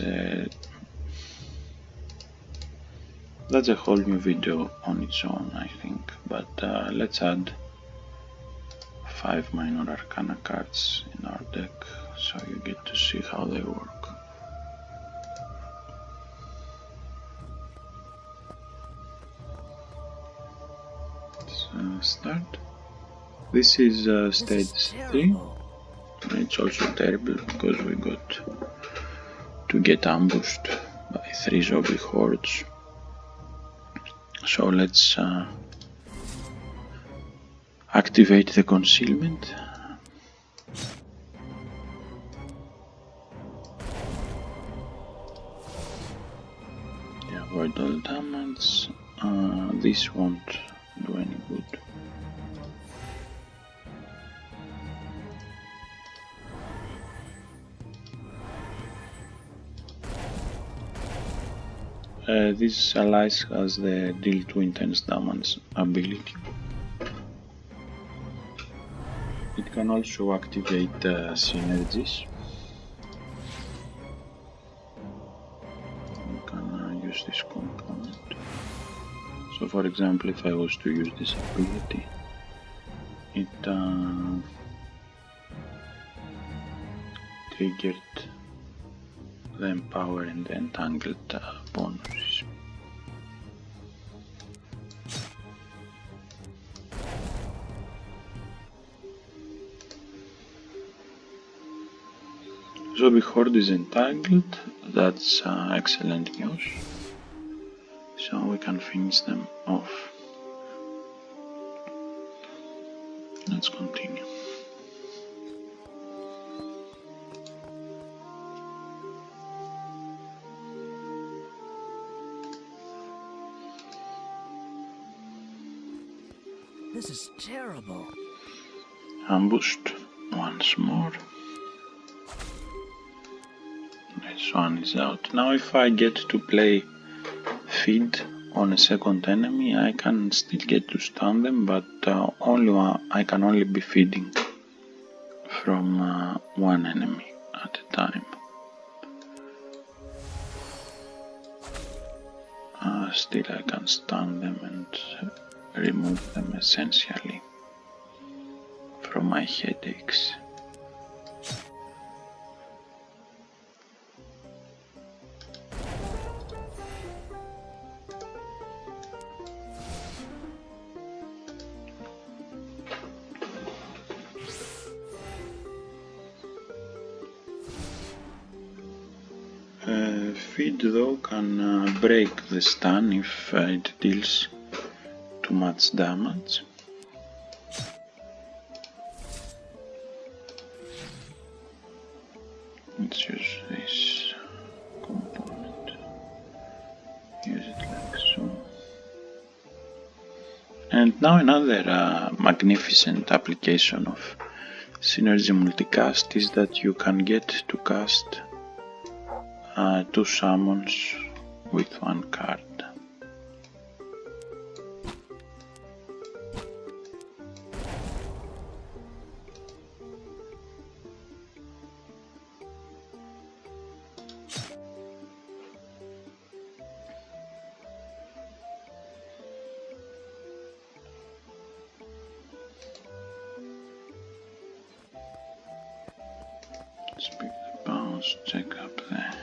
a whole new video on its own, I think, but let's add 5 minor arcana cards in our deck so you get to see how they work. Let's start. This is stage 3. It's also terrible because we got to get ambushed by 3 zombie hordes. So let's activate the concealment. Avoid all damage. This won't do any good. This allies has the deal 2 intense damage ability. It can also activate synergies. We can use this component. So for example, if I was to use this ability, it triggered the Empower and the Entangled bonuses. Zombie Horde is entangled, that's excellent news. So we can finish them off. Let's continue. This is terrible. Ambushed once more. This one is out. Now if I get to play feed on a second enemy, I can still get to stun them, but I can only be feeding from one enemy at a time. Still I can stun them and remove them essentially from my headaches. Feed though can break the stun if it deals too much damage. Let's use this component. Use it like so. And now another magnificent application of Synergy Multicast is that you can get to cast 2 summons with 1 card. Let's pick the bounce, check up there.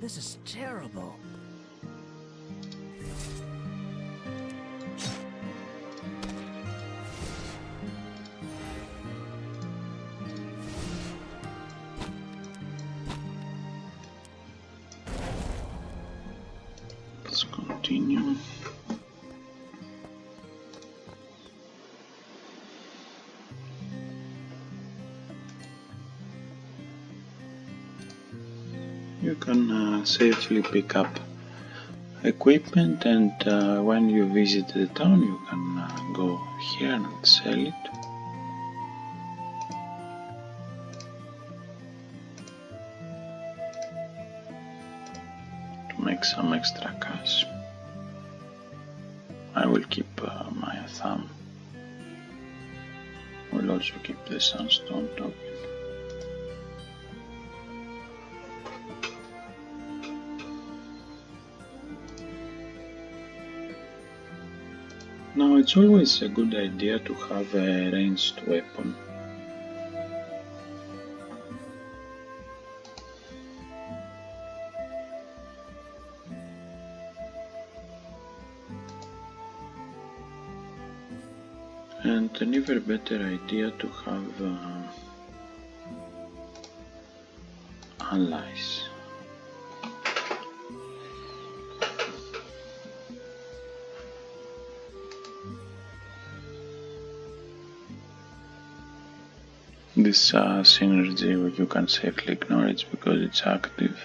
This is terrible. Let's continue. You can safely pick up equipment, and when you visit the town you can go here and sell it. To make some extra cash. I will keep my thumb. We'll also keep the sunstone token. Now it's always a good idea to have a ranged weapon. And an even better idea to have allies. This synergy, you can safely ignore it because it's active.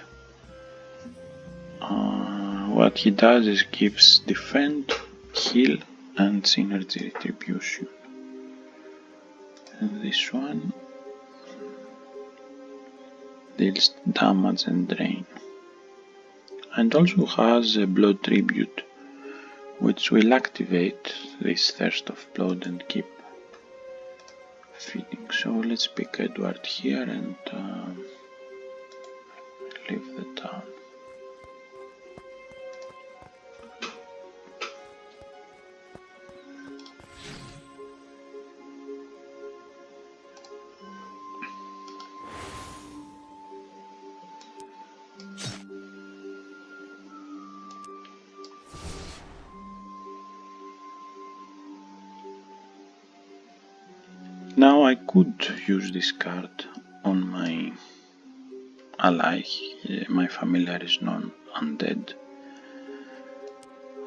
What he does is gives defend, heal, and synergy retribution. And this one deals damage and drain. And also has a blood tribute, which will activate this thirst of blood and keep feeding. So let's pick Edward here and leave the town. Now I could use this card on my ally. My familiar is non-undead.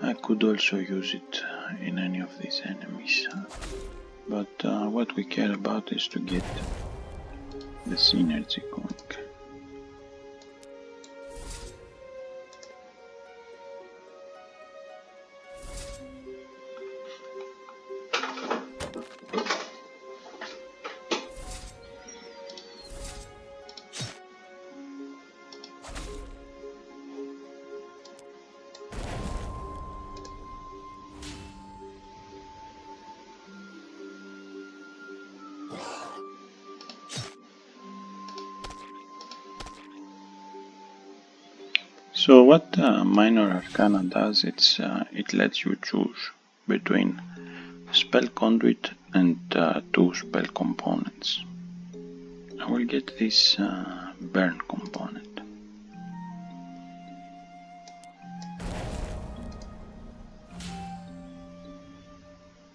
I could also use it in any of these enemies. But what we care about is to get the synergy going. So what Minor Arcana does, it lets you choose between spell conduit and 2 spell components. I will get this burn component.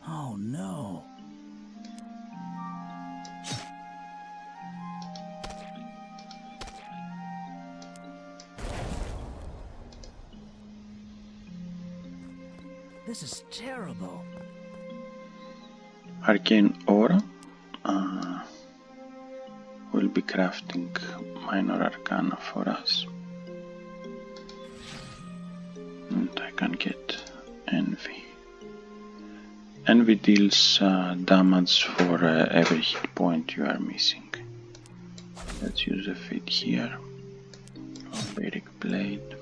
Oh no. This is terrible. Arcane Aura. Will be crafting minor arcana for us. And I can get Envy. Envy deals damage for every hit point you are missing. Let's use a feat here. Vampiric Blade.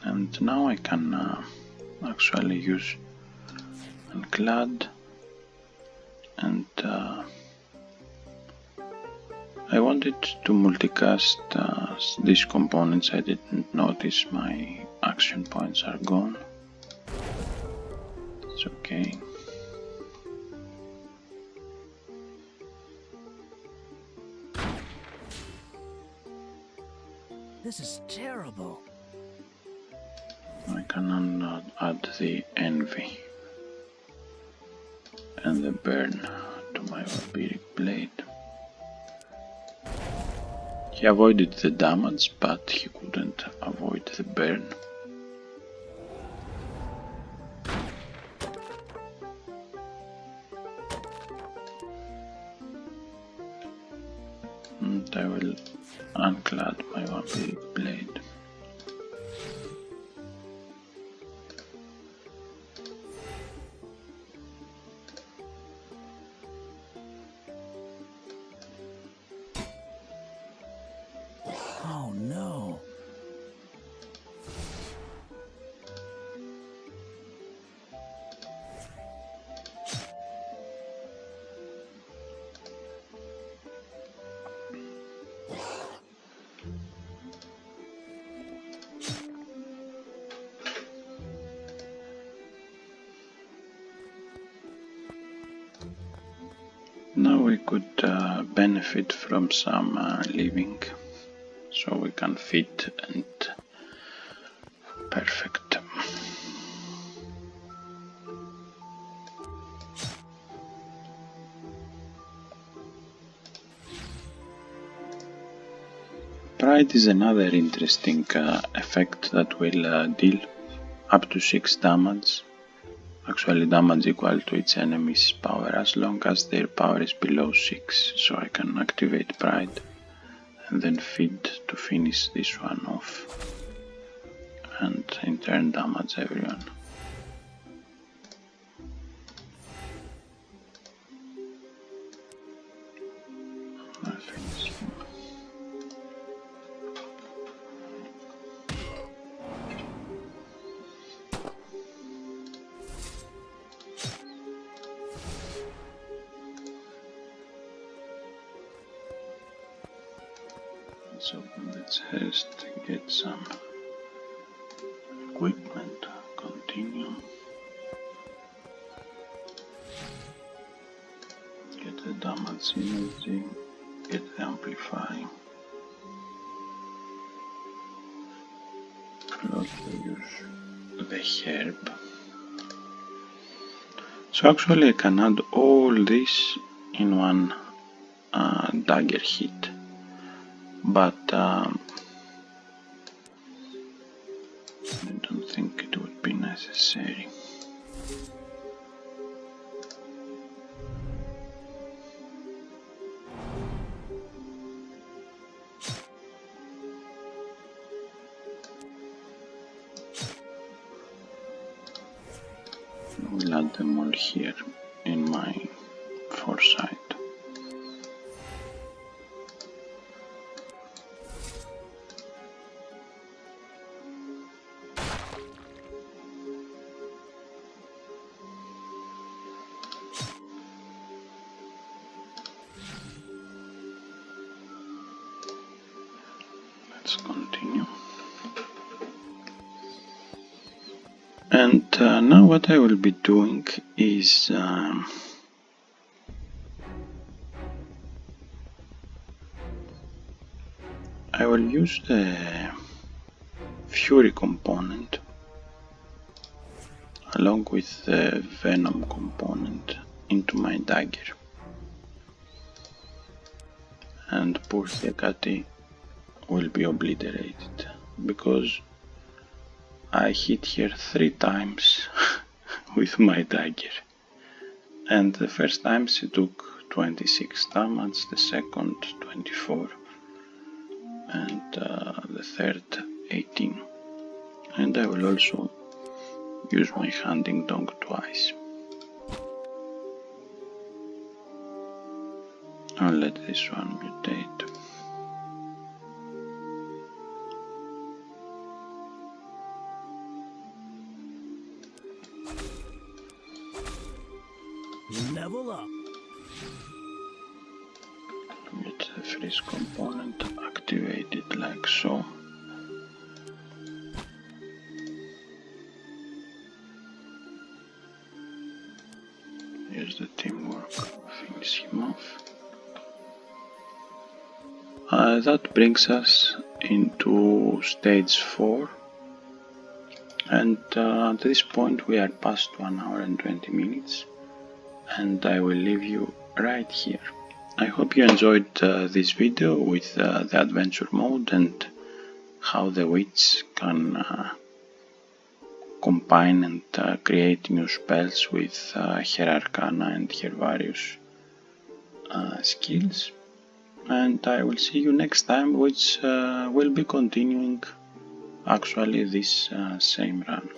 And now I can actually use Unclad. And I wanted to multicast these components. I didn't notice my action points are gone. It's okay. This is terrible. I can add the Envy and the Burn to my Vampiric Blade. He avoided the damage, but he couldn't avoid the burn. And I will unclad my Vampiric Blade. Oh no. Now we could benefit from some living, so we can fit and perfect. Pride is another interesting effect that will deal up to 6 damage. Actually damage equal to its enemy's power as long as their power is below 6, so I can activate Pride and then feed to finish this one off and in turn damage everyone. Let's open the chest, get some equipment, continue, get the damage energy, get the amplify, also use the herb. So actually I can add all this in one dagger hit, but I don't think it would be necessary. We'll add them all here in my foresight. Let's continue. And now what I will be doing is I will use the Fury component along with the Venom component into my dagger, and poor Hecate will be obliterated because I hit here 3 times with my dagger. And the first time she took 26 damage, the second 24, and the third 18. And I will also use my hunting dog twice. I'll let this one mutate. Level up. Get the freeze component activated like so. Use the teamwork, finish him off. That brings us into stage 4, and at this point we are past 1 hour and 20 minutes, and I will leave you right here. I hope you enjoyed this video with the adventure mode and how the witch can combine and create new spells with her arcana and her various skills. And I will see you next time, which will be continuing actually this same run.